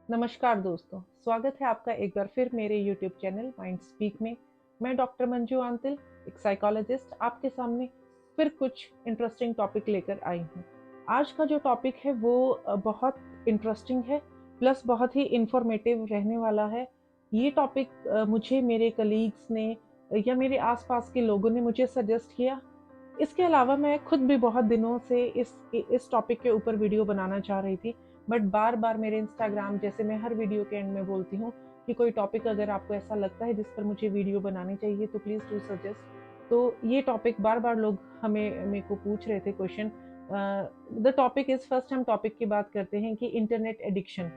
नमस्कार दोस्तों, स्वागत है आपका एक बार फिर मेरे यूट्यूब चैनल माइंड स्पीक में। मैं डॉक्टर मंजू आंतिल, एक साइकोलॉजिस्ट, आपके सामने फिर कुछ इंटरेस्टिंग टॉपिक लेकर आई हूँ। आज का जो टॉपिक है वो बहुत इंटरेस्टिंग है, प्लस बहुत ही इंफॉर्मेटिव रहने वाला है। ये टॉपिक मुझे मेरे कलीग्स ने या मेरे आसपास के लोगों ने मुझे सजेस्ट किया। इसके अलावा मैं खुद भी बहुत दिनों से इस टॉपिक के ऊपर वीडियो बनाना चाह रही थी, बट बार बार मेरे इंस्टाग्राम, जैसे मैं हर वीडियो के एंड में बोलती हूँ कि कोई टॉपिक अगर आपको ऐसा लगता है जिस पर मुझे वीडियो बनानी चाहिए तो प्लीज़ डू सजेस्ट। तो ये टॉपिक बार बार लोग हमें मेरे को पूछ रहे थे question. The topic is, first हम टॉपिक की बात करते हैं कि इंटरनेट एडिक्शन।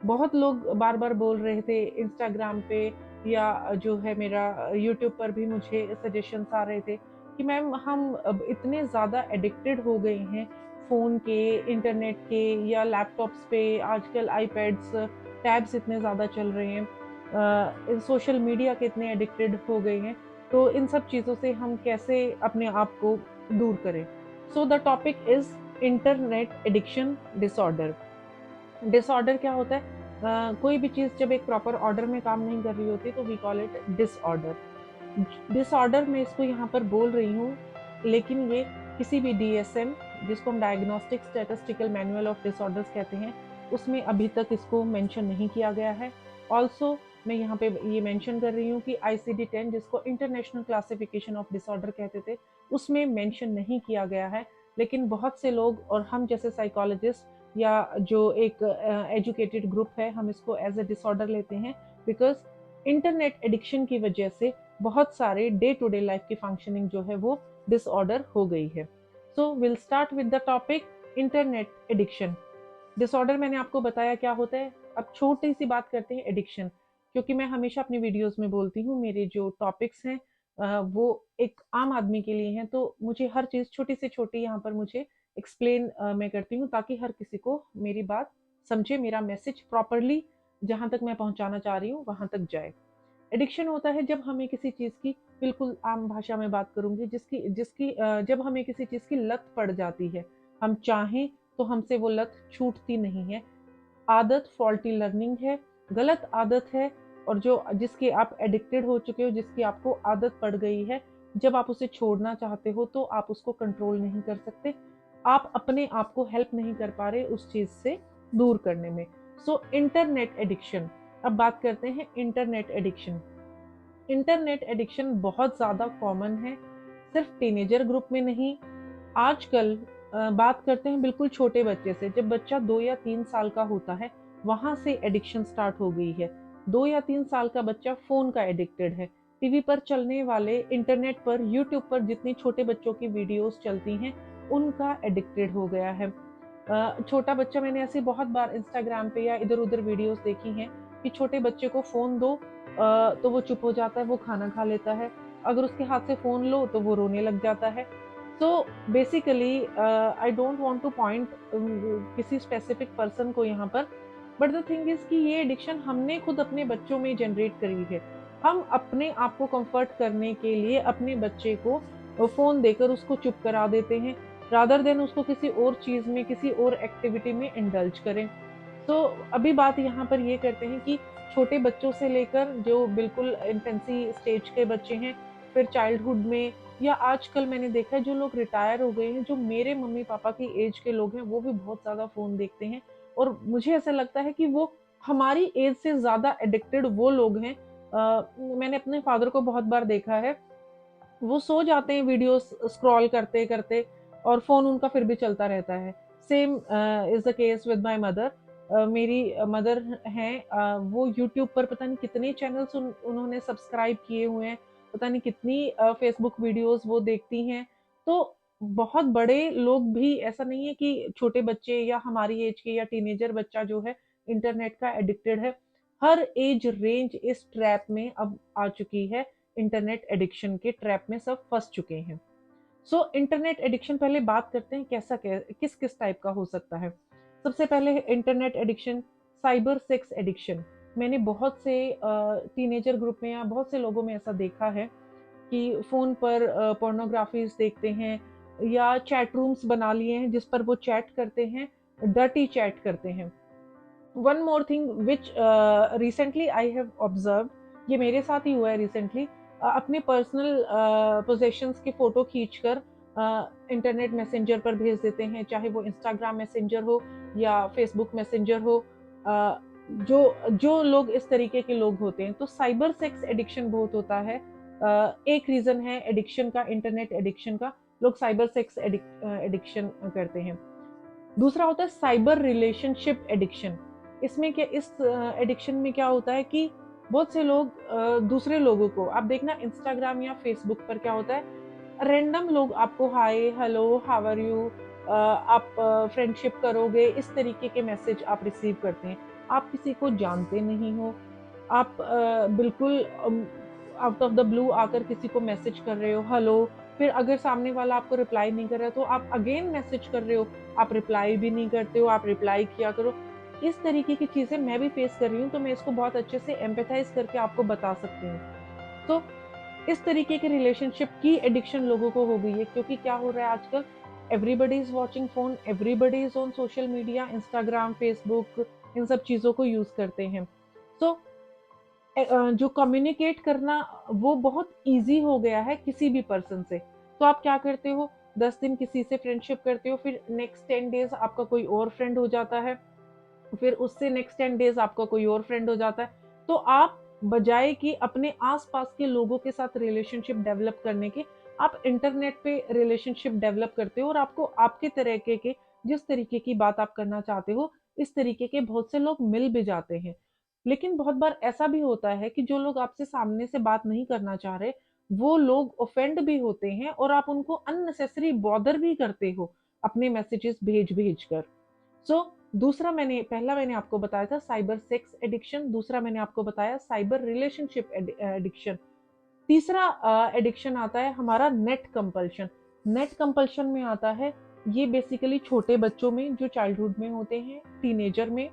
बहुत लोग बार बार बोल रहे थे इंस्टाग्राम पे, या जो है मेरा यूट्यूब पर भी मुझे सजेशंस आ रहे थे कि मैम हम अब इतने ज़्यादा एडिक्टेड हो गए हैं फ़ोन के, इंटरनेट के या लैपटॉप्स पे। आजकल आईपैड्स, टैब्स इतने ज़्यादा चल रहे हैं, सोशल मीडिया के इतने एडिक्टेड हो गए हैं, तो इन सब चीज़ों से हम कैसे अपने आप को दूर करें। So the topic is internet addiction disorder. Disorder क्या होता है? कोई भी चीज़ जब एक प्रॉपर ऑर्डर में काम नहीं कर रही होती तो we call it disorder. Disorder मैं इसको यहाँ पर बोल रही हूँ, लेकिन ये किसी भी डीएसएम, जिसको हम diagnostic statistical manual of disorders कहते हैं, उसमें अभी तक इसको मेंशन नहीं किया गया है। ऑल्सो मैं यहाँ पे ये मेंशन कर रही हूँ कि आईसीडी-10, जिसको इंटरनेशनल क्लासिफिकेशन ऑफ डिसऑर्डर कहते थे, उसमें मेंशन नहीं किया गया है। लेकिन बहुत से लोग और हम जैसे साइकोलॉजिस्ट या जो एक एजुकेटेड ग्रुप है, हम इसको एज अ डिसऑर्डर लेते हैं, बिकॉज इंटरनेट एडिक्शन की वजह से बहुत सारे डे टू डे लाइफ की फंक्शनिंग जो है वो डिसऑर्डर हो गई है। So will start with the topic internet addiction disorder. मैंने आपको बताया क्या होता है। अब छोटी सी बात करते हैं एडिक्शन, क्योंकि मैं हमेशा अपनी वीडियोस में बोलती हूँ मेरे जो टॉपिक्स हैं वो एक आम आदमी के लिए हैं, तो मुझे हर चीज़ छोटी से छोटी यहाँ पर मुझे एक्सप्लेन मैं करती हूँ, ताकि हर किसी को मेरी बात समझे, मेरा मैसेज प्रॉपरली जहाँ तक मैं पहुँचाना चाह रही हूँ वहाँ तक जाए। एडिक्शन होता है जब हमें किसी चीज़ की, बिल्कुल आम भाषा में बात करूँगी, जिसकी जिसकी जब हमें किसी चीज़ की लत पड़ जाती है, हम चाहें तो हमसे वो लत छूटती नहीं है। आदत फॉल्टी लर्निंग है, गलत आदत है, और जो जिसके आप एडिक्टेड हो चुके हो, जिसकी आपको आदत पड़ गई है, जब आप उसे छोड़ना चाहते हो तो आप उसको कंट्रोल नहीं कर सकते। आप अपने आप को हेल्प नहीं कर पा रहे उस चीज़ से दूर करने में। So internet addiction. अब बात करते हैं इंटरनेट एडिक्शन। इंटरनेट एडिक्शन बहुत ज़्यादा कॉमन है, सिर्फ टीनेजर ग्रुप में नहीं। आजकल बात करते हैं बिल्कुल छोटे बच्चे से, जब बच्चा 2 या 3 साल का होता है, वहाँ से एडिक्शन स्टार्ट हो गई है। 2 या 3 साल का बच्चा फ़ोन का एडिक्टेड है। टीवी पर चलने वाले, इंटरनेट पर, यूट्यूब पर जितनी छोटे बच्चों की वीडियोज़ चलती हैं, उनका एडिक्टेड हो गया है। छोटा बच्चा, मैंने ऐसी बहुत बार इंस्टाग्राम पे या इधर-उधर वीडियोज़ देखी हैं कि छोटे बच्चे को फ़ोन दो तो वो चुप हो जाता है, वो खाना खा लेता है। अगर उसके हाथ से फ़ोन लो तो वो रोने लग जाता है। So basically I don't want two point किसी स्पेसिफिक पर्सन को यहाँ पर, बट द थिंग इज़ कि ये एडिक्शन हमने खुद अपने बच्चों में जनरेट करी है। हम अपने आप को कम्फर्ट करने के लिए अपने बच्चे को फ़ोन देकर उसको चुप करा देते हैं, रादर देन उसको किसी और चीज़ में, किसी और एक्टिविटी में इंडल्ज करें। तो अभी बात यहाँ पर ये करते हैं कि छोटे बच्चों से लेकर जो बिल्कुल इन्फेंसी स्टेज के बच्चे हैं, फिर चाइल्डहुड में, या आजकल मैंने देखा है जो लोग रिटायर हो गए हैं, जो मेरे मम्मी-पापा की एज के लोग हैं, वो भी बहुत ज़्यादा फ़ोन देखते हैं, और मुझे ऐसा लगता है कि वो हमारी एज से ज़्यादा एडिक्टेड वो लोग हैं। मैंने अपने फादर को बहुत बार देखा है, वो सो जाते हैं वीडियोस स्क्रॉल करते-करते, और फ़ोन उनका फिर भी चलता रहता है। Same is the case with my mother. मेरी मदर हैं, वो यूट्यूब पर पता नहीं कितने चैनल्स उन्होंने सब्सक्राइब किए हुए हैं, पता नहीं कितनी फ़ेसबुक वीडियोस वो देखती हैं। तो बहुत बड़े लोग भी, ऐसा नहीं है कि छोटे बच्चे या हमारी एज के या टीनेजर बच्चा जो है इंटरनेट का एडिक्टेड है। हर एज रेंज इस ट्रैप में अब आ चुकी है, इंटरनेट एडिक्शन के ट्रैप में सब फँस चुके हैं। सो इंटरनेट एडिक्शन, पहले बात करते हैं कैसा किस-किस टाइप का हो सकता है। सबसे पहले है internet addiction, cyber sex addiction. मैंने बहुत से टीनेजर ग्रुप में या बहुत से लोगों में ऐसा देखा है कि फ़ोन पर पोर्नोग्राफ़ीज़ देखते हैं, या चैट रूम्स बना लिए हैं जिस पर वो चैट करते हैं, डर्टी चैट करते हैं। One more thing which recently I have observe, ये मेरे साथ ही हुआ है रिसेंटली, अपने पर्सनल पोजेशंस की फोटो खींचकर इंटरनेट मैसेंजर पर भेज देते हैं, चाहे वो इंस्टाग्राम मैसेंजर हो या फेसबुक मैसेंजर हो। uh, जो जो लोग इस तरीके के लोग होते हैं, तो साइबर सेक्स एडिक्शन बहुत होता है। एक रीजन है एडिक्शन का, इंटरनेट एडिक्शन का, लोग साइबर सेक्स एडिक्शन करते हैं। दूसरा होता है साइबर रिलेशनशिप एडिक्शन। इसमें क्या, इस एडिक्शन में क्या होता है कि बहुत से लोग दूसरे लोगों को, आप देखना इंस्टाग्राम या फेसबुक पर क्या होता है, रैंडम लोग आपको hi hello how are you, आप फ्रेंडशिप करोगे, इस तरीके के मैसेज आप रिसीव करते हैं। आप किसी को जानते नहीं हो, आप बिल्कुल आउट ऑफ द ब्लू आकर किसी को मैसेज कर रहे हो हेलो, फिर अगर सामने वाला आपको रिप्लाई नहीं कर रहा तो आप अगेन मैसेज कर रहे हो, आप रिप्लाई भी नहीं करते हो, आप रिप्लाई किया करो। इस तरीके की चीजें मैं भी फेस कर रही हूँ, तो मैं इसको बहुत अच्छे से एम्पैथाइज करके आपको बता सकती हूँ। तो इस तरीके के रिलेशनशिप की एडिक्शन लोगों को हो गई है, क्योंकि क्या हो रहा है आजकल, everybody is watching phone, everybody is on social media, Instagram Facebook, इन सब चीजों को यूज करते हैं। तो जो कम्युनिकेट करना वो बहुत इजी हो गया है किसी भी पर्सन से। तो आप क्या करते हो, 10 दिन किसी से फ्रेंडशिप करते हो, फिर नेक्स्ट 10 डेज आपका कोई और फ्रेंड हो जाता है, फिर उससे नेक्स्ट 10 डेज आपका कोई और फ्रेंड हो जाता है। तो आप बजाय कि अपने आसपास के लोगों के साथ रिलेशनशिप डेवलप करने के, आप इंटरनेट पे रिलेशनशिप डेवलप करते हो, और आपको आपके तरीके के, जिस तरीके की बात आप करना चाहते हो, इस तरीके के बहुत से लोग मिल भी जाते हैं। लेकिन बहुत बार ऐसा भी होता है कि जो लोग आपसे सामने से बात नहीं करना चाह रहे, वो लोग ऑफेंड भी होते हैं, और आप उनको अननेसेसरी बॉदर भी करते हो अपने मैसेजेस भेज भेज कर। सो दूसरा, मैंने आपको बताया था साइबर सेक्स एडिक्शन, दूसरा मैंने आपको बताया साइबर रिलेशनशिप एडिक्शन। तीसरा एडिक्शन आता है हमारा नेट कंपल्शन। नेट कंपल्शन में आता है, ये बेसिकली छोटे बच्चों में, जो चाइल्डहुड में होते हैं, टीनेजर में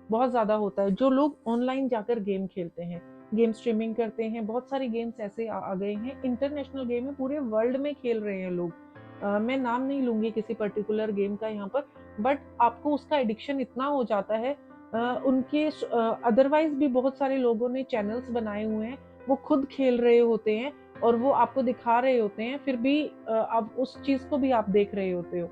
बहुत ज्यादा होता है, जो लोग ऑनलाइन जाकर गेम खेलते हैं, गेम स्ट्रीमिंग करते हैं। बहुत सारे गेम्स ऐसे आ गए हैं, इंटरनेशनल गेम है, पूरे वर्ल्ड में खेल रहे हैं लोग। मैं नाम नहीं लूंगी किसी पर्टिकुलर गेम का यहाँ पर, बट आपको उसका एडिक्शन इतना हो जाता है। उनके अदरवाइज भी बहुत सारे लोगों ने चैनल्स बनाए हुए हैं, वो खुद खेल रहे होते हैं और वो आपको दिखा रहे होते हैं, फिर भी आप उस चीज को भी आप देख रहे होते हो।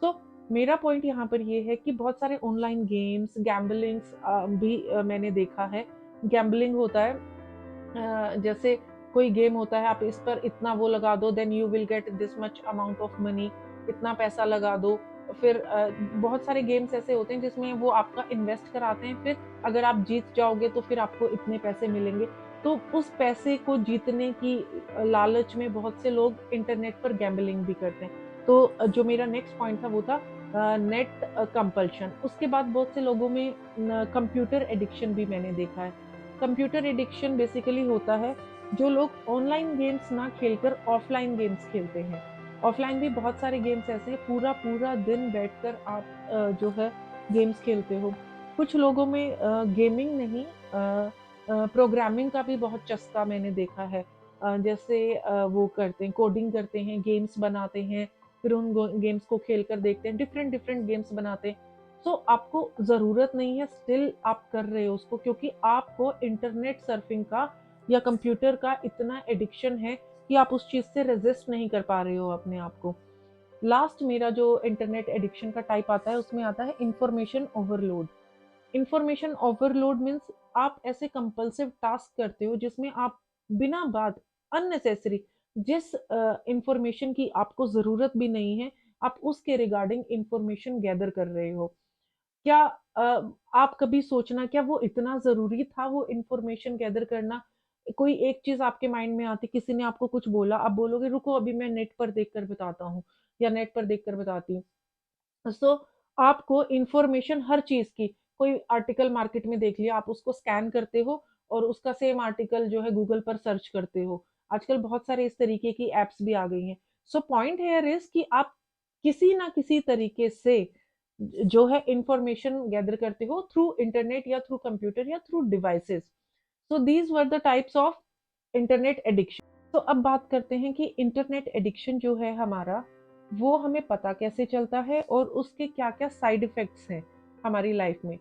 तो मेरा पॉइंट यहाँ पर ये है कि बहुत सारे ऑनलाइन गेम्स, गैम्बलिंग्स भी मैंने देखा है। गैम्बलिंग होता है, जैसे कोई गेम होता है, आप इस पर इतना वो लगा दो, then you will get this much amount of money, इतना पैसा लगा दो। फिर बहुत सारे गेम्स ऐसे होते हैं जिसमें वो आपका इन्वेस्ट कराते हैं, फिर अगर आप जीत जाओगे तो फिर आपको इतने पैसे मिलेंगे। तो उस पैसे को जीतने की लालच में बहुत से लोग इंटरनेट पर गैम्बलिंग भी करते हैं। तो जो मेरा नेक्स्ट पॉइंट था वो था नेट कंपल्शन। उसके बाद बहुत से लोगों में कंप्यूटर एडिक्शन भी मैंने देखा है। कंप्यूटर एडिक्शन बेसिकली होता है, जो लोग ऑनलाइन गेम्स ना खेलकर ऑफलाइन गेम्स खेलते हैं। ऑफलाइन भी बहुत सारे गेम्स ऐसे हैं, पूरा पूरा दिन बैठकर आप जो है गेम्स खेलते हो। कुछ लोगों में गेमिंग नहीं, प्रोग्रामिंग का भी बहुत चस्का मैंने देखा है। जैसे वो करते हैं, कोडिंग करते हैं, गेम्स बनाते हैं, फिर उन गेम्स को खेल कर देखते हैं, डिफरेंट डिफरेंट गेम्स बनाते हैं। तो आपको जरूरत नहीं है, स्टिल आप कर रहे हो उसको, क्योंकि आपको इंटरनेट सर्फिंग का या कंप्यूटर का इतना एडिक्शन है कि आप उस चीज से रेजिस्ट नहीं कर पा रहे हो अपने आप को। लास्ट मेरा जो इंटरनेट एडिक्शन का टाइप आता है, उसमें आता है information overload. Information overload means आप ऐसे कंपल्सिव टास्क करते हो जिसमें आप बिना बात, अननेसेसरी, जिस इंफॉर्मेशन की आपको जरूरत भी नहीं है, आप उसके रिगार्डिंग इंफॉर्मेशन गैदर कर रहे हो। क्या आप कभी सोचना, क्या वो इतना जरूरी था वो इंफॉर्मेशन गैदर करना? कोई एक चीज आपके माइंड में आती, किसी ने आपको कुछ बोला, आप बोलोगे रुको अभी मैं नेट पर देखकर बताता हूँ या नेट पर देखकर बताती हूँ। सो आपको इंफॉर्मेशन हर चीज की, कोई आर्टिकल मार्केट में देख लिया, आप उसको स्कैन करते हो और उसका सेम आर्टिकल जो है गूगल पर सर्च करते हो। आजकल बहुत सारे इस तरीके की एप्स भी आ गई हैं। सो पॉइंट हेयर इज कि आप किसी ना किसी तरीके से जो है इंफॉर्मेशन गैदर करते हो, थ्रू इंटरनेट या थ्रू कंप्यूटर या through devices. So these were the types of internet addiction. तो अब बात करते हैं कि इंटरनेट एडिक्शन जो है हमारा, वो हमें पता कैसे चलता है और उसके क्या क्या साइड इफेक्ट्स हैं हमारी लाइफ में।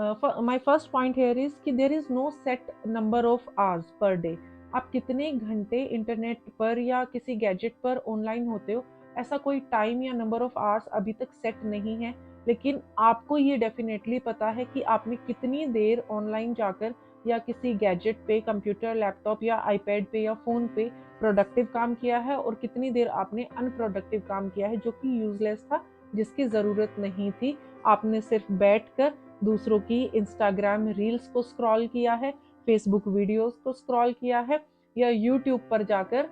My first point here is कि there is no set number of hours per day. आप कितने घंटे इंटरनेट पर या किसी गैजेट पर ऑनलाइन होते हो, ऐसा कोई टाइम या नंबर ऑफ आवर्स अभी तक सेट नहीं है। लेकिन आपको ये डेफिनेटली पता है कि आपने कितनी देर ऑनलाइन जाकर या किसी गैजेट पे, कंप्यूटर, लैपटॉप या आईपैड पे या फोन पे प्रोडक्टिव काम किया है, और कितनी देर आपने अनप्रोडक्टिव काम किया है जो कि यूजलेस था, जिसकी ज़रूरत नहीं थी। आपने सिर्फ बैठकर दूसरों की इंस्टाग्राम रील्स को स्क्रॉल किया है, फेसबुक वीडियोस को स्क्रॉल किया है, या यूट्यूब पर जाकर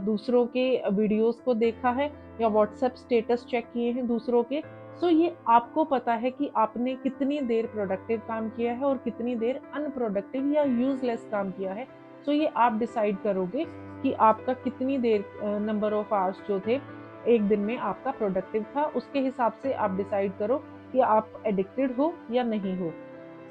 दूसरों के वीडियोस को देखा है, या व्हाट्सएप स्टेटस चेक किए हैं दूसरों के। सो ये आपको पता है कि आपने कितनी देर प्रोडक्टिव काम किया है और कितनी देर अनप्रोडक्टिव या यूजलेस काम किया है। सो ये आप डिसाइड करोगे कि आपका कितनी देर नंबर ऑफ आवर्स जो थे एक दिन में आपका प्रोडक्टिव था। उसके हिसाब से आप डिसाइड करो कि आप एडिक्टेड हो या नहीं हो।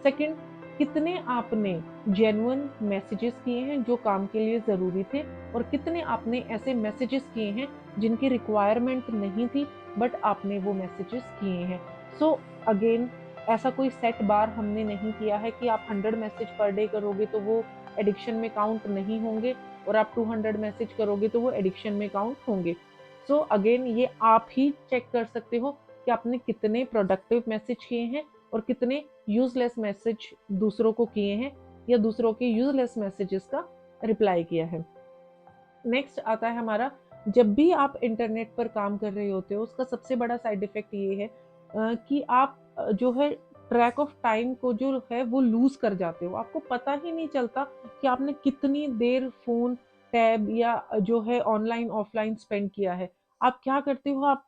सेकंड, कितने आपने जेन्युइन मैसेजेस किए हैं जो काम के लिए ज़रूरी थे, और कितने आपने ऐसे मैसेजेस किए हैं जिनकी रिक्वायरमेंट नहीं थी बट आपने वो मैसेजेस किए हैं। सो अगेन, ऐसा कोई सेट बार हमने नहीं किया है कि आप 100 मैसेज पर डे करोगे तो वो एडिक्शन में काउंट नहीं होंगे, और आप 200 मैसेज करोगे तो वो एडिक्शन में काउंट होंगे। सो अगेन, ये आप ही चेक कर सकते हो कि आपने कितने प्रोडक्टिव मैसेज किए हैं और कितने यूजलेस मैसेज दूसरों को किए हैं, या दूसरों के यूजलेस मैसेजेस का रिप्लाई किया है। नेक्स्ट आता है हमारा, जब भी आप इंटरनेट पर काम कर रहे होते हो उसका सबसे बड़ा साइड इफेक्ट ये है कि आप जो है ट्रैक ऑफ टाइम को जो है वो लूज कर जाते हो। आपको पता ही नहीं चलता कि आपने कितनी देर फोन, टैब या जो है ऑनलाइन ऑफलाइन स्पेंड किया है। आप क्या करते हो, आप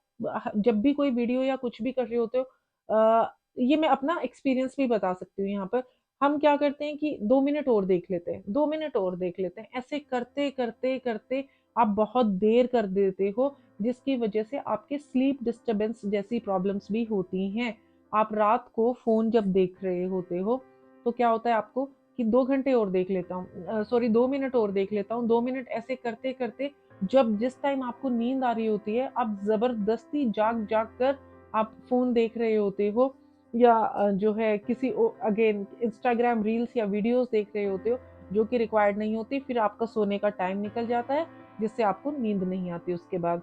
जब भी कोई वीडियो या कुछ भी कर रहे होते हो, ये मैं अपना एक्सपीरियंस भी बता सकती हूँ यहाँ पर। हम क्या करते हैं कि 2 मिनट और देख लेते हैं, 2 मिनट और देख लेते हैं, ऐसे करते करते करते आप बहुत देर कर देते हो, जिसकी वजह से आपके स्लीप डिस्टरबेंस जैसी प्रॉब्लम्स भी होती हैं। आप रात को फोन जब देख रहे होते हो तो क्या होता है आपको कि 2 घंटे और देख लेता हूँ, सॉरी 2 मिनट और देख लेता हूँ, 2 मिनट ऐसे करते करते जब जिस टाइम आपको नींद आ रही होती है, आप जबरदस्ती जाग जाग कर आप फोन देख रहे होते हो, या जो है किसी अगेन इंस्टाग्राम रील्स या वीडियोस देख रहे होते हो जो कि रिक्वायर्ड नहीं होती। फिर आपका सोने का टाइम निकल जाता है, जिससे आपको नींद नहीं आती उसके बाद।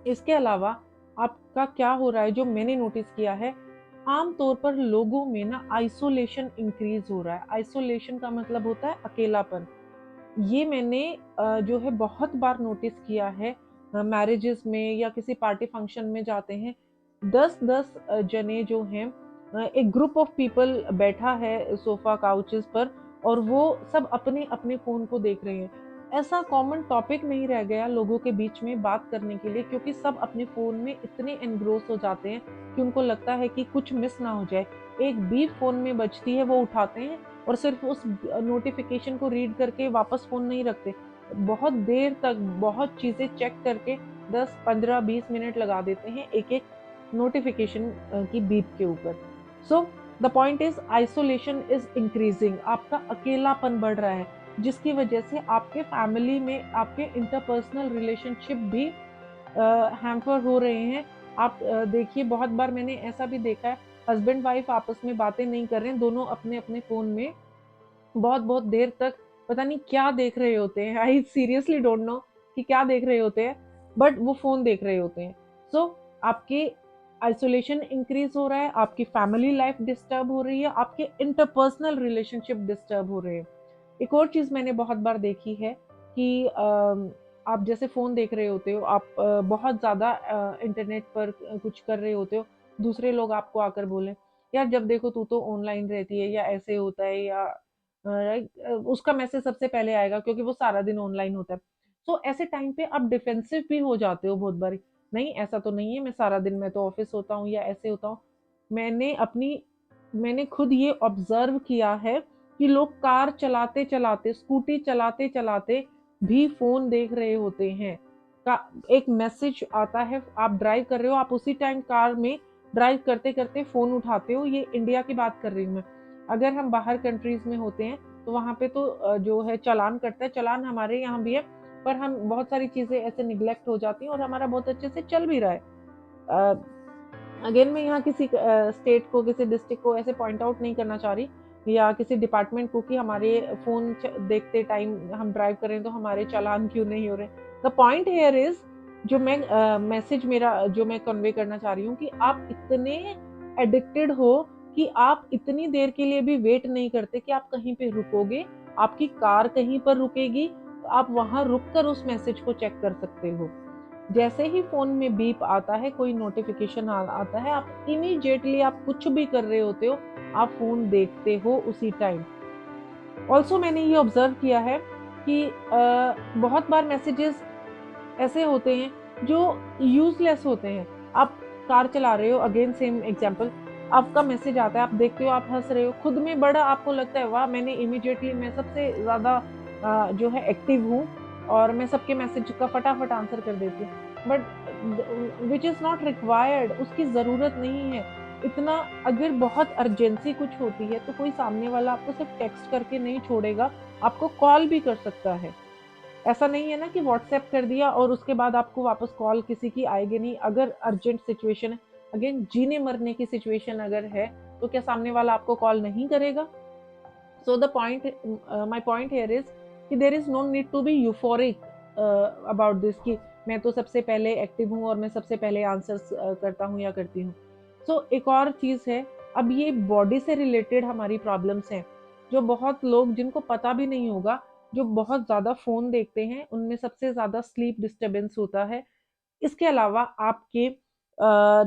इसके अलावा आपका क्या हो रहा है, जो मैंने नोटिस किया है, आमतौर पर लोगों में ना आइसोलेशन इंक्रीज हो रहा है। आइसोलेशन का मतलब होता है अकेलापन। ये मैंने जो है बहुत बार नोटिस किया है। मैरिजेस में या किसी पार्टी फंक्शन में जाते हैं, 10-10 जने जो हैं, एक ग्रुप ऑफ पीपल बैठा है सोफा काउचेस पर, और वो सब अपने अपने फोन को देख रहे हैं। ऐसा कॉमन टॉपिक नहीं रह गया लोगों के बीच में बात करने के लिए, क्योंकि सब अपने फोन में इतने एनग्रोस हो जाते हैं कि उनको लगता है कि कुछ मिस ना हो जाए। एक बीप फोन में बजती है, वो उठाते हैं और सिर्फ उस नोटिफिकेशन को रीड करके वापस फोन नहीं रखते। बहुत देर तक बहुत चीजें चेक करके 10, 15, 20 मिनट लगा देते हैं एक एक नोटिफिकेशन की बीप के ऊपर। सो the point is isolation is increasing. आपका अकेलापन बढ़ रहा है, जिसकी वजह से आपके फैमिली में आपके इंटरपर्सनल रिलेशनशिप भी हैम्पर हो रहे हैं। आप देखिए, बहुत बार मैंने ऐसा भी देखा है, हस्बैंड वाइफ आपस में बातें नहीं कर रहे हैं, दोनों अपने अपने फोन में बहुत बहुत देर तक पता नहीं क्या देख रहे होते हैं। आई सीरियसली डोंट नो कि क्या देख रहे होते हैं, बट वो फोन देख रहे होते हैं। सो आपके आइसोलेशन इंक्रीज हो रहा है, आपकी फैमिली लाइफ डिस्टर्ब हो रही है, आपके इंटरपर्सनल रिलेशनशिप डिस्टर्ब हो रहे हैं। एक और चीज मैंने बहुत बार देखी है कि आप जैसे फोन देख रहे होते हो, आप बहुत ज्यादा इंटरनेट पर कुछ कर रहे होते हो, दूसरे लोग आपको आकर बोले, यार जब देखो तू तो ऑनलाइन रहती है, या ऐसे होता है, या राइट, उसका मैसेज सबसे पहले आएगा क्योंकि वो सारा दिन ऑनलाइन होता है। तो ऐसे टाइम पे आप डिफेंसिव भी हो जाते हो बहुत बारी। नहीं, ऐसा तो नहीं है, मैं सारा दिन मैं तो ऑफिस होता हूँ या ऐसे होता हूँ। मैंने अपनी मैंने खुद ये ऑब्जर्व किया है कि लोग कार चलाते चलाते, स्कूटी चलाते चलाते भी फोन देख रहे होते हैं। का एक मैसेज आता है, आप ड्राइव कर रहे हो, आप उसी टाइम कार में ड्राइव करते करते फोन उठाते हो। ये इंडिया की बात कर रही हूँ मैं। अगर हम बाहर कंट्रीज में होते हैं तो वहां पे तो जो है चालान कटता है, चालान हमारे यहाँ भी है, पर हम बहुत सारी चीजें ऐसे निग्लेक्ट हो जाती हैं और हमारा बहुत अच्छे से चल भी रहा है। अगेन मैं यहाँ किसी स्टेट को, किसी डिस्ट्रिक्ट को ऐसे पॉइंट आउट नहीं करना चाह रही, या किसी डिपार्टमेंट को कि हमारे फ़ोन देखते टाइम हम ड्राइव कर रहे हैं तो हमारे चालान क्यों नहीं हो रहे। द पॉइंट हियर इज़, जो मैं मैसेज मेरा जो मैं कन्वे करना चाह रही हूँ कि आप इतने एडिक्टेड हो कि आप इतनी देर के लिए भी वेट नहीं करते कि आप कहीं पे रुकोगे, आपकी कार कहीं पर रुकेगी, तो आप वहाँ रुक कर उस मैसेज को चेक कर सकते हो। जैसे ही फोन में बीप आता है, कोई नोटिफिकेशन आता है, आप इमीडिएटली, आप कुछ भी कर रहे होते हो, आप फोन देखते हो उसी टाइम। ऑल्सो मैंने ये ऑब्जर्व किया है कि बहुत बार मैसेजेस ऐसे होते हैं जो यूजलेस होते हैं। आप कार चला रहे हो, अगेन सेम एग्जांपल, आपका मैसेज आता है, आप देखते हो, आप हंस रहे हो, खुद में बड़ा आपको लगता है वाह, मैंने इमीडिएटली, मैं सबसे ज्यादा जो है एक्टिव हूँ और मैं सबके मैसेज का फटाफट आंसर कर देती हूँ, but which is not required, उसकी जरूरत नहीं है इतना। अगर बहुत अर्जेंसी कुछ होती है तो कोई सामने वाला आपको सिर्फ टेक्स्ट करके नहीं छोड़ेगा, आपको कॉल भी कर सकता है। ऐसा नहीं है ना कि व्हाट्सएप कर दिया और उसके बाद आपको वापस कॉल किसी की आएगी नहीं। अगर अर्जेंट सिचुएशन है, अगेन जीने मरने की सिचुएशन अगर है, तो क्या सामने वाला आपको कॉल नहीं करेगा? So the point, my point here is कि there is no need to be euphoric about this कि मैं तो सबसे पहले एक्टिव हूँ और मैं सबसे पहले आंसर्स करता हूँ या करती हूँ। सो एक और चीज है, अब ये बॉडी से रिलेटेड हमारी प्रॉब्लम्स हैं, जो बहुत लोग, जिनको पता भी नहीं होगा, जो बहुत ज्यादा फोन देखते हैं, उनमें सबसे ज्यादा स्लीप डिस्टरबेंस होता है। इसके अलावा आपके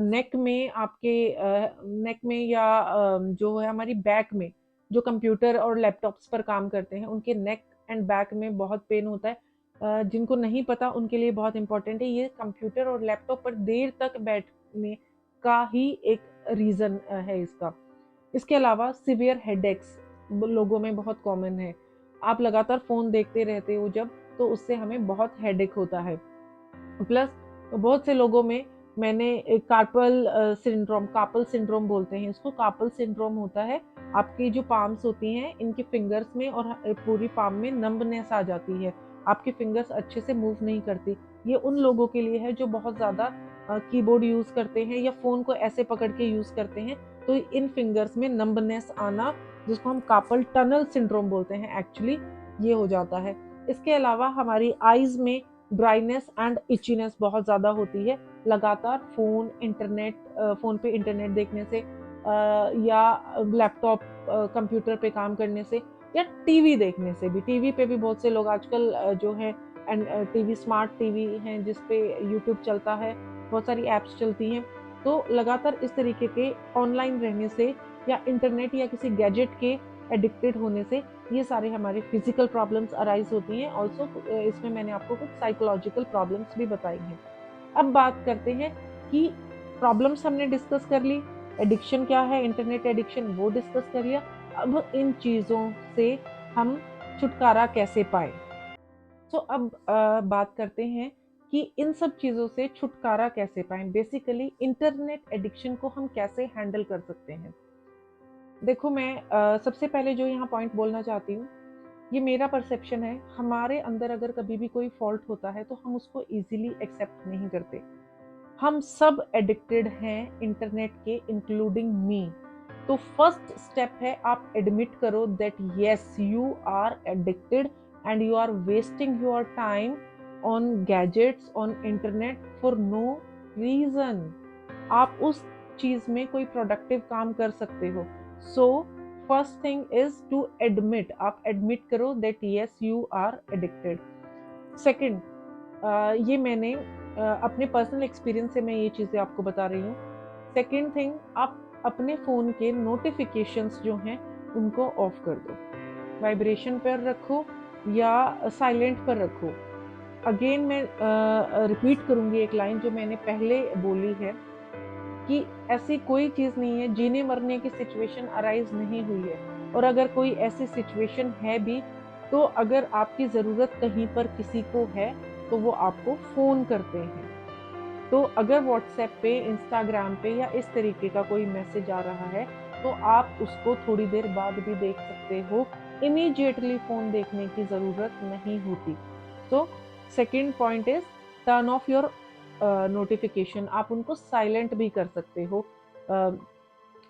नेक में, आपके नेक में या जो है हमारी बैक में, जो कंप्यूटर और लैपटॉप्स पर काम करते हैं, उनके नेक एंड बैक में बहुत पेन होता है। जिनको नहीं पता उनके लिए बहुत इंपॉर्टेंट है, ये कंप्यूटर और लैपटॉप पर देर तक बैठने का ही एक रीजन है इसका। इसके अलावा सिवियर हेडेक्स लोगों में बहुत कॉमन है। आप लगातार फोन देखते रहते हो जब, तो उससे हमें बहुत हेडेक होता है। प्लस बहुत से लोगों में, मैंने कार्पल सिंड्रोम, कार्पल सिंड्रोम बोलते हैं इसको, कार्पल सिंड्रोम होता है। आपकी जो पाम्स होती हैं, इनके फिंगर्स में और पूरी पाम में नंबनेस आ जाती है, आपकी फिंगर्स अच्छे से मूव नहीं करती। ये उन लोगों के लिए है जो बहुत ज़्यादा कीबोर्ड यूज़ करते हैं या फ़ोन को ऐसे पकड़ के यूज़ करते हैं, तो इन फिंगर्स में नंबनेस आना, जिसको हम कार्पल टनल सिंड्रोम बोलते हैं एक्चुअली, ये हो जाता है। इसके अलावा हमारी आईज में ड्राइनेस एंड इचीनेस बहुत ज़्यादा होती है, लगातार फ़ोन पे इंटरनेट देखने से, या लैपटॉप कंप्यूटर पे काम करने से, या टीवी देखने से भी। टीवी पे भी बहुत से लोग आजकल जो है, एंड टीवी, स्मार्ट टीवी हैं जिस पे यूट्यूब चलता है, बहुत सारी ऐप्स चलती हैं, तो लगातार इस तरीके के ऑनलाइन रहने से या इंटरनेट या किसी गैजेट के एडिक्टेड होने से ये सारे हमारे फिजिकल प्रॉब्लम्स अराइज होती हैं। ऑल्सो इसमें मैंने आपको कुछ साइकोलॉजिकल प्रॉब्लम्स भी बताई हैं। अब बात करते हैं कि प्रॉब्लम्स हमने डिस्कस कर ली, एडिक्शन क्या है, इंटरनेट एडिक्शन वो डिस्कस कर लिया। अब इन चीज़ों से हम छुटकारा कैसे पाए। तो अब बात करते हैं कि इन सब चीज़ों से छुटकारा कैसे पाएं। बेसिकली इंटरनेट एडिक्शन को हम कैसे हैंडल कर सकते हैं। देखो, मैं सबसे पहले जो यहाँ पॉइंट बोलना चाहती हूँ, ये मेरा परसेप्शन है, हमारे अंदर अगर कभी भी कोई फॉल्ट होता है तो हम उसको इजीली एक्सेप्ट नहीं करते। हम सब एडिक्टेड हैं इंटरनेट के, इंक्लूडिंग मी। तो फर्स्ट स्टेप है, आप एडमिट करो that yes you are addicted and you are wasting your time on gadgets, on internet for no reason. आप उस चीज में कोई प्रोडक्टिव काम कर सकते हो। So first thing is to admit, आप एडमिट करो that yes you are addicted. Second, ये मैंने अपने पर्सनल एक्सपीरियंस से मैं ये चीज़ें आपको बता रही हूँ। सेकंड थिंग, आप अपने फ़ोन के नोटिफिकेशंस जो हैं उनको ऑफ कर दो, वाइब्रेशन पर रखो या साइलेंट पर रखो। अगेन मैं रिपीट करूँगी एक लाइन जो मैंने पहले बोली है कि ऐसी कोई चीज़ नहीं है, जीने मरने की सिचुएशन अराइज नहीं हुई है, और अगर कोई ऐसी सिचुएशन है भी, तो अगर आपकी ज़रूरत कहीं पर किसी को है तो वो आपको फ़ोन करते हैं। तो अगर व्हाट्सएप पे, इंस्टाग्राम पे या इस तरीके का कोई मैसेज आ रहा है, तो आप उसको थोड़ी देर बाद भी देख सकते हो, इमीडिएटली फ़ोन देखने की ज़रूरत नहीं होती। So second point is turn off your notification आप उनको साइलेंट भी कर सकते हो। अ,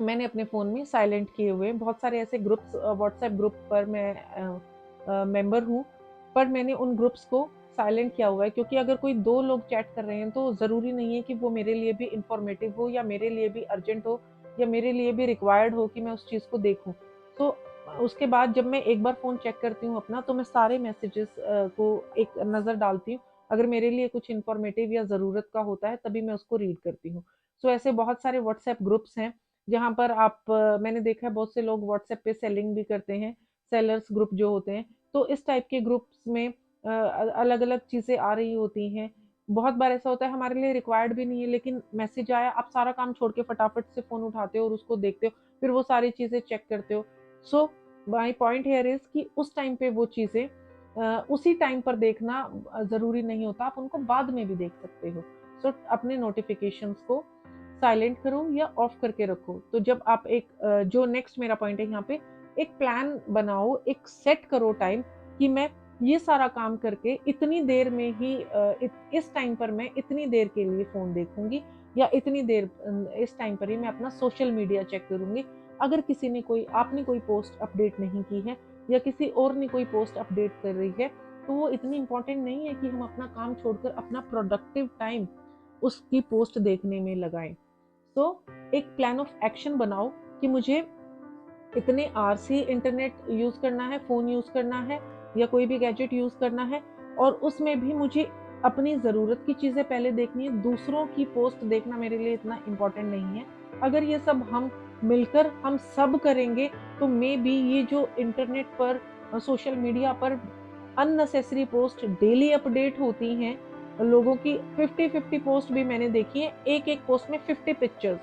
मैंने अपने फ़ोन में साइलेंट किए हुए हैं। बहुत सारे ऐसे ग्रुप्स व्हाट्सएप ग्रुप पर मैं मेंबर हूँ, पर मैंने उन ग्रुप्स को साइलेंट किया हुआ है, क्योंकि अगर कोई 2 लोग चैट कर रहे हैं तो ज़रूरी नहीं है कि वो मेरे लिए भी इन्फॉर्मेटिव हो या मेरे लिए भी अर्जेंट हो या मेरे लिए भी रिक्वायर्ड हो कि मैं उस चीज़ को देखूँ। तो उसके बाद जब मैं एक बार फ़ोन चेक करती हूँ अपना, तो मैं सारे मैसेजेस को एक नज़र डालती हूँ। अगर मेरे लिए कुछ इन्फॉर्मेटिव या ज़रूरत का होता है तभी मैं उसको रीड करती हूँ। सो ऐसे बहुत सारे व्हाट्सएप ग्रुप्स हैं जहाँ पर मैंने देखा है बहुत से लोग व्हाट्सएप पे सेलिंग भी करते हैं, सेलर्स ग्रुप जो होते हैं। तो इस टाइप के ग्रुप्स में अलग-अलग चीज़ें आ रही होती हैं। बहुत बार ऐसा होता है हमारे लिए रिक्वायर्ड भी नहीं है, लेकिन मैसेज आया, आप सारा काम छोड़ के फटाफट से फ़ोन उठाते हो और उसको देखते हो, फिर वो सारी चीज़ें चेक करते हो। So my point here is कि उस टाइम पे वो चीज़ें उसी टाइम पर देखना ज़रूरी नहीं होता, आप उनको बाद में भी देख सकते हो। सो अपने नोटिफ़िकेशंस को साइलेंट करो या ऑफ करके रखो। तो जब आप जो नेक्स्ट मेरा पॉइंट है यहाँ पे, एक प्लान बनाओ, एक सेट करो टाइम कि मैं ये सारा काम करके इतनी देर में ही इस टाइम पर मैं इतनी देर के लिए फ़ोन देखूँगी या इतनी देर इस टाइम पर ही मैं अपना सोशल मीडिया चेक करूँगी। अगर किसी ने कोई आपने कोई पोस्ट अपडेट नहीं की है या किसी और ने कोई पोस्ट अपडेट कर रही है, तो वो इतनी इम्पोर्टेंट नहीं है कि हम अपना काम छोड़कर अपना प्रोडक्टिव टाइम उसकी पोस्ट देखने में लगाएँ। तो एक प्लान ऑफ एक्शन बनाओ कि मुझे इतने आवर्स ही इंटरनेट यूज़ करना है, फ़ोन यूज़ करना है या कोई भी गैजेट यूज़ करना है, और उसमें भी मुझे अपनी ज़रूरत की चीज़ें पहले देखनी है, दूसरों की पोस्ट देखना मेरे लिए इतना इम्पोर्टेंट नहीं है। अगर ये सब हम मिलकर हम सब करेंगे, तो मेबी ये जो इंटरनेट पर सोशल मीडिया पर अननेसेसरी पोस्ट डेली अपडेट होती हैं, लोगों की 50-50 पोस्ट भी मैंने देखी है, एक-एक पोस्ट में 50 पिक्चर्स।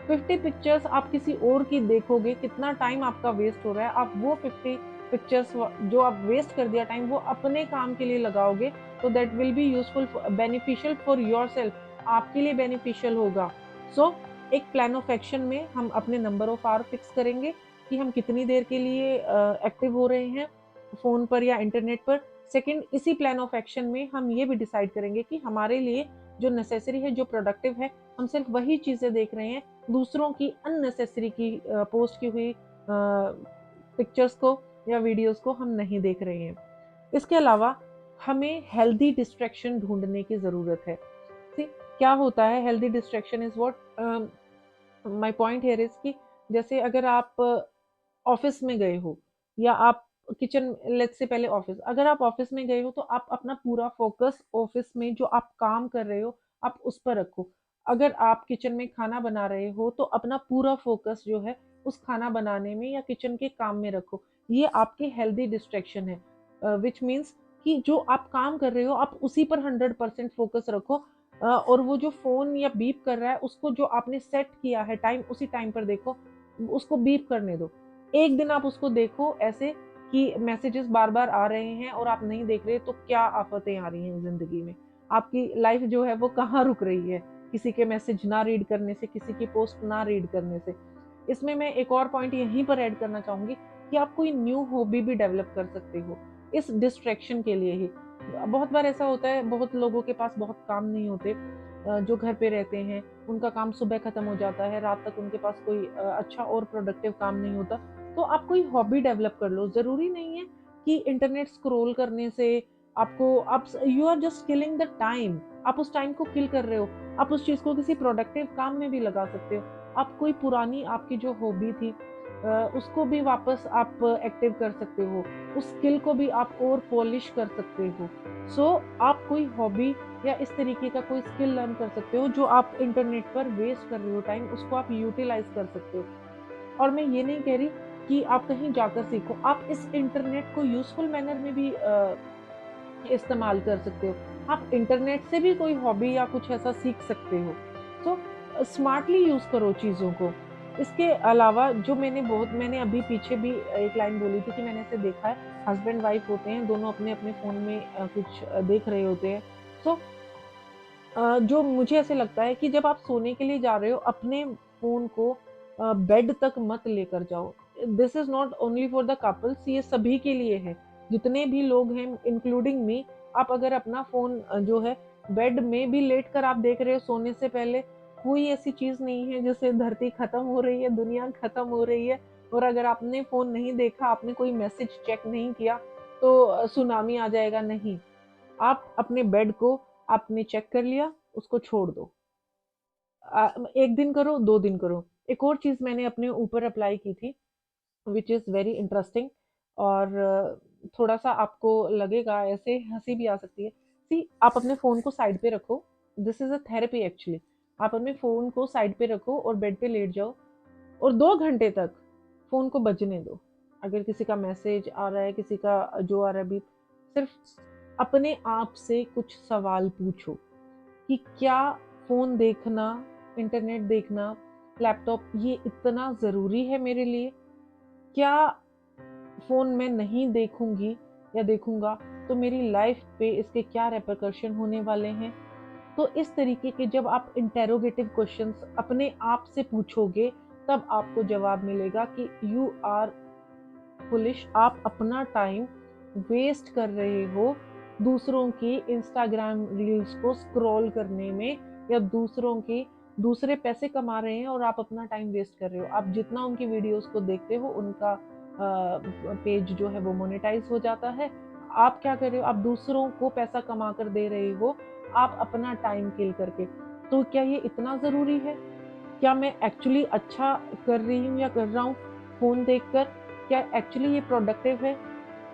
50 पिक्चर्स आप किसी और की देखोगे, कितना टाइम आपका वेस्ट हो रहा है। आप वो 50 पिक्चर्स जो आप वेस्ट कर दिया टाइम, वो अपने काम के लिए लगाओगे, तो that will be useful beneficial for yourself, आपके लिए बेनिफिशियल होगा। सो एक प्लान ऑफ एक्शन में हम अपने नंबर ऑफ आवर फिक्स करेंगे कि हम कितनी देर के लिए एक्टिव हो रहे हैं फ़ोन पर या इंटरनेट पर। सेकंड, इसी प्लान ऑफ एक्शन में हम ये भी डिसाइड करेंगे कि हमारे लिए जो नेसेसरी है, जो प्रोडक्टिव है, हम सिर्फ वही चीज़ें देख रहे हैं, दूसरों की अननेसेसरी की पोस्ट की हुई पिक्चर्स को या वीडियोस को हम नहीं देख रहे हैं। इसके अलावा हमें हेल्दी डिस्ट्रैक्शन ढूंढने की ज़रूरत है। सी क्या होता है healthy distraction is what my point here is कि जैसे अगर आप ऑफिस में गए हो या आप किचन, लेट्स से पहले ऑफिस, अगर आप ऑफिस में गए हो तो आप अपना पूरा फोकस ऑफिस में जो आप काम कर रहे हो आप उस पर रखो। अगर आप किचन में खाना बना रहे हो तो अपना पूरा फोकस जो है उस खाना बनाने में या किचन के काम में रखो। ये आपकी हेल्दी डिस्ट्रैक्शन है, विच मीन्स कि जो आप काम कर रहे हो आप उसी पर 100% फोकस रखो, और वो जो फोन या बीप कर रहा है उसको जो आपने सेट किया है टाइम, उसी टाइम पर देखो, उसको बीप करने दो। एक दिन आप उसको देखो ऐसे कि मैसेजेस बार-बार आ रहे हैं और आप नहीं देख रहे, तो क्या आफ़तें आ रही हैं ज़िंदगी में। आपकी लाइफ़ जो है वो कहाँ रुक रही है, किसी के मैसेज ना रीड करने से, किसी की पोस्ट ना रीड करने से। इसमें मैं एक और पॉइंट यहीं पर ऐड करना चाहूँगी कि आप कोई न्यू हॉबी भी डेवलप कर सकते हो, इस डिस्ट्रैक्शन के लिए ही। बहुत बार ऐसा होता है, बहुत लोगों के पास बहुत काम नहीं होते, जो घर पे रहते हैं, उनका काम सुबह खत्म हो जाता है, रात तक उनके पास कोई अच्छा और प्रोडक्टिव काम नहीं होता। तो आप कोई हॉबी डेवलप कर लो। ज़रूरी नहीं है कि इंटरनेट स्क्रॉल करने से आप you are just killing the time, आप उस टाइम को किल कर रहे हो। आप उस चीज़ को किसी प्रोडक्टिव काम में भी लगा सकते हो। आप कोई पुरानी आपकी जो हॉबी थी उसको भी वापस आप एक्टिव कर सकते हो। उस स्किल को भी आप और पॉलिश कर सकते हो। सो आप कोई हॉबी या इस तरीके का कोई स्किल लर्न कर सकते हो जो आप इंटरनेट पर वेस्ट कर रहे हो टाइम, उसको आप यूटिलाइज़ कर सकते हो। और मैं ये नहीं कह रही कि आप कहीं जाकर सीखो, आप इस इंटरनेट को यूज़फुल मैनर में भी इस्तेमाल कर सकते हो। आप इंटरनेट से भी कोई हॉबी या कुछ ऐसा सीख सकते हो। सो स्मार्टली यूज़ करो चीज़ों को। इसके अलावा जो मैंने अभी पीछे भी एक लाइन बोली थी कि मैंने ऐसे देखा है, हस्बैंड वाइफ होते हैं, दोनों अपने-अपने फ़ोन में कुछ देख रहे होते हैं। सो जो मुझे ऐसे लगता है कि जब आप सोने के लिए जा रहे हो, अपने फ़ोन को बेड तक मत लेकर जाओ। This is not only for the couples, ये सभी के लिए है। जितने भी लोग हैं इंक्लूडिंग मी, आप अगर अपना फ़ोन जो है बेड में भी लेट कर आप देख रहे हो सोने से पहले, कोई ऐसी चीज नहीं है जिससे धरती खत्म हो रही है, दुनिया खत्म हो रही है। और अगर आपने फोन नहीं देखा, आपने कोई मैसेज चेक नहीं किया तो सुनामी आ जाएगा, नहीं। आप अपने बेड को आपने चेक कर लिया, उसको छोड़ दो। एक दिन करो, 2 दिन करो। एक और चीज मैंने अपने ऊपर अप्लाई की थी, विच इज वेरी इंटरेस्टिंग, और थोड़ा सा आपको लगेगा, ऐसे हंसी भी आ सकती है। सी, आप अपने फोन को साइड पे रखो। This is a therapy actually. आप अपने फोन को साइड पे रखो और बेड पे लेट जाओ, और 2 घंटे तक फोन को बजने दो। अगर किसी का मैसेज आ रहा है, किसी का जो आ रहा है भी, सिर्फ अपने आप से कुछ सवाल पूछो कि क्या फोन देखना, इंटरनेट देखना, लैपटॉप, ये इतना जरूरी है मेरे लिए? क्या फोन में नहीं देखूंगी या देखूंगा तो मेरी लाइफ पे इसके क्या रेपरकशन होने वाले हैं? तो इस तरीके के जब आप इंटेरोगेटिव क्वेश्चंस अपने आप से पूछोगे, तब आपको जवाब मिलेगा कि यू आर फुलिश। आप अपना टाइम वेस्ट कर रहे हो दूसरों की इंस्टाग्राम रील्स को स्क्रॉल करने में, या दूसरे पैसे कमा रहे हैं और आप अपना टाइम वेस्ट कर रहे हो। आप जितना उनकी वीडियोस को देखते हो, उनका पेज जो है वो मोनेटाइज हो जाता है। आप क्या कर रहे हो? आप दूसरों को पैसा कमा कर दे रहे हो, आप अपना टाइम किल करके। तो क्या ये इतना जरूरी है? क्या मैं एक्चुअली अच्छा कर रही हूँ या कर रहा हूँ फोन देखकर? क्या एक्चुअली ये प्रोडक्टिव है?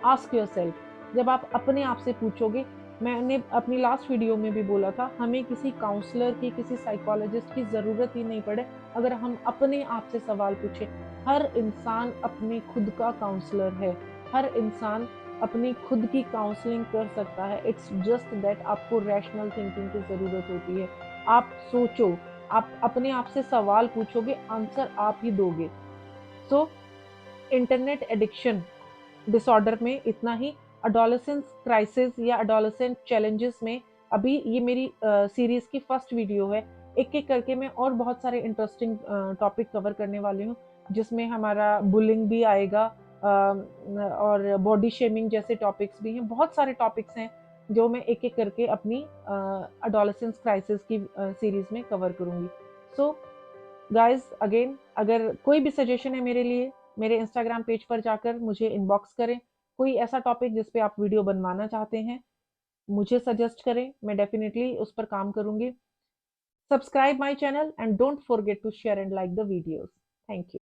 Ask yourself. जब आप अपने आप से पूछोगे, मैंने अपनी लास्ट वीडियो में भी बोला था, हमें किसी काउंसलर की, किसी साइकोलॉजिस्ट की जरूरत ही नहीं पड़े अगर हम अपने आप से सवाल पूछे। हर इंसान अपने खुद का काउंसलर है, हर इंसान अपनी खुद की काउंसलिंग कर सकता है। इट्स जस्ट दैट आपको रैशनल थिंकिंग की जरूरत होती है। आप सोचो, आप अपने आप से सवाल पूछोगे, आंसर आप ही दोगे। सो इंटरनेट एडिक्शन डिसऑर्डर में इतना ही। अडोलेसेंस क्राइसिस या अडोलेसेंट चैलेंजेस में अभी ये मेरी सीरीज की फर्स्ट वीडियो है। एक एक करके मैं और बहुत सारे इंटरेस्टिंग टॉपिक कवर करने वाली हूँ, जिसमें हमारा बुलिंग भी आएगा, और बॉडी शेमिंग जैसे टॉपिक्स भी हैं। बहुत सारे टॉपिक्स हैं जो मैं एक एक करके अपनी अडोलेसेंस क्राइसिस की सीरीज में कवर करूंगी। सो गाइज, अगेन, अगर कोई भी सजेशन है मेरे लिए, मेरे इंस्टाग्राम पेज पर जाकर मुझे इनबॉक्स करें। कोई ऐसा टॉपिक जिस पे आप वीडियो बनवाना चाहते हैं, मुझे सजेस्ट करें, मैं डेफिनेटली उस पर काम करूंगी। Subscribe my channel and don't forget to share and like the videos. Thank you.